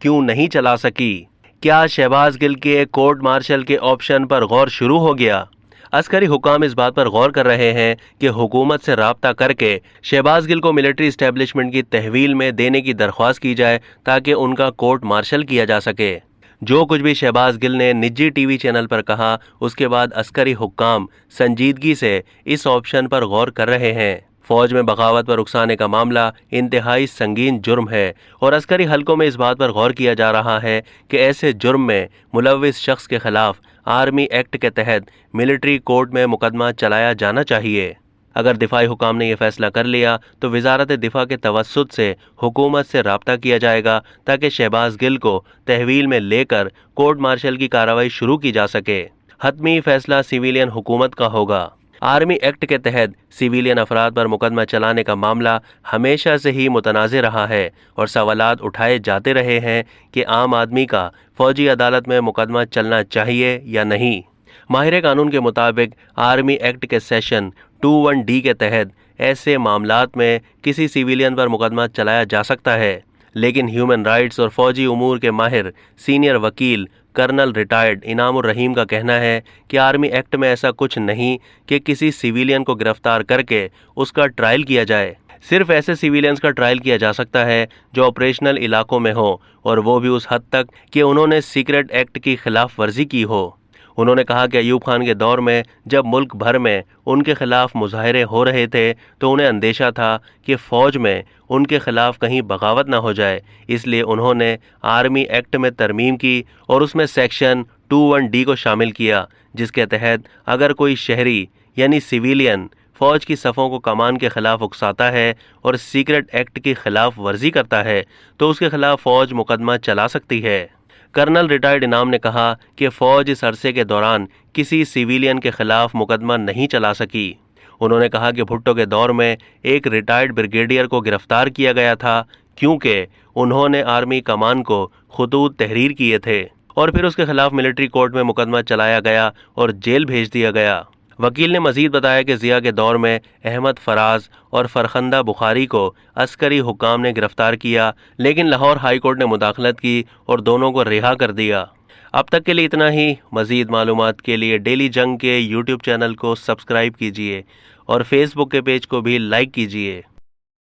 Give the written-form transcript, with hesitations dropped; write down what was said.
کیوں نہیں چلا سکی؟ کیا شہباز گل کے کورٹ مارشل کے آپشن پر غور شروع ہو گیا؟ عسکری حکام اس بات پر غور کر رہے ہیں کہ حکومت سے رابطہ کر کے شہباز گل کو ملٹری اسٹیبلشمنٹ کی تحویل میں دینے کی درخواست کی جائے تاکہ ان کا کورٹ مارشل کیا جا سکے۔ جو کچھ بھی شہباز گل نے نجی ٹی وی چینل پر کہا، اس کے بعد عسکری حکام سنجیدگی سے اس آپشن پر غور کر رہے ہیں۔ فوج میں بغاوت پر اکسانے کا معاملہ انتہائی سنگین جرم ہے اور عسکری حلقوں میں اس بات پر غور کیا جا رہا ہے کہ ایسے جرم میں ملوث شخص کے خلاف آرمی ایکٹ کے تحت ملٹری کورٹ میں مقدمہ چلایا جانا چاہیے۔ اگر دفاعی حکام نے یہ فیصلہ کر لیا تو وزارت دفاع کے توسط سے حکومت سے رابطہ کیا جائے گا تاکہ شہباز گل کو تحویل میں لے کر کورٹ مارشل کی کارروائی شروع کی جا سکے۔ حتمی فیصلہ سیویلین حکومت کا ہوگا۔ آرمی ایکٹ کے تحت سیویلین افراد پر مقدمہ چلانے کا معاملہ ہمیشہ سے ہی متنازع رہا ہے اور سوالات اٹھائے جاتے رہے ہیں کہ عام آدمی کا فوجی عدالت میں مقدمہ چلنا چاہیے یا نہیں۔ ماہر قانون کے مطابق آرمی ایکٹ کے سیکشن 21D کے تحت ایسے معاملات میں کسی سیویلین پر مقدمہ چلایا جا سکتا ہے، لیکن ہیومن رائٹس اور فوجی امور کے ماہر سینئر وکیل کرنل ریٹائرڈ انعام الرحیم کا کہنا ہے کہ آرمی ایکٹ میں ایسا کچھ نہیں کہ کسی سیویلین کو گرفتار کر کے اس کا ٹرائل کیا جائے۔ صرف ایسے سیویلینز کا ٹرائل کیا جا سکتا ہے جو آپریشنل علاقوں میں ہو، اور وہ بھی اس حد تک کہ انہوں نے سیکرٹ ایکٹ کی خلاف ورزی کی ہو۔ انہوں نے کہا کہ ایوب خان کے دور میں جب ملک بھر میں ان کے خلاف مظاہرے ہو رہے تھے تو انہیں اندیشہ تھا کہ فوج میں ان کے خلاف کہیں بغاوت نہ ہو جائے، اس لیے انہوں نے آرمی ایکٹ میں ترمیم کی اور اس میں سیکشن 21D کو شامل کیا، جس کے تحت اگر کوئی شہری یعنی سیویلین فوج کی صفوں کو کمان کے خلاف اکساتا ہے اور سیکرٹ ایکٹ کی خلاف ورزی کرتا ہے تو اس کے خلاف فوج مقدمہ چلا سکتی ہے۔ کرنل ریٹائرڈ انعام نے کہا کہ فوج اس عرصے کے دوران کسی سیویلین کے خلاف مقدمہ نہیں چلا سکی۔ انہوں نے کہا کہ بھٹو کے دور میں ایک ریٹائرڈ بریگیڈیئر کو گرفتار کیا گیا تھا کیونکہ انہوں نے آرمی کمان کو خطوط تحریر کیے تھے، اور پھر اس کے خلاف ملٹری کورٹ میں مقدمہ چلایا گیا اور جیل بھیج دیا گیا۔ وکیل نے مزید بتایا کہ ضیاء کے دور میں احمد فراز اور فرخندہ بخاری کو عسکری حکام نے گرفتار کیا، لیکن لاہور ہائی کورٹ نے مداخلت کی اور دونوں کو رہا کر دیا۔ اب تک کے لیے اتنا ہی۔ مزید معلومات کے لیے ڈیلی جنگ کے یوٹیوب چینل کو سبسکرائب کیجیے اور فیس بک کے پیج کو بھی لائک کیجیے۔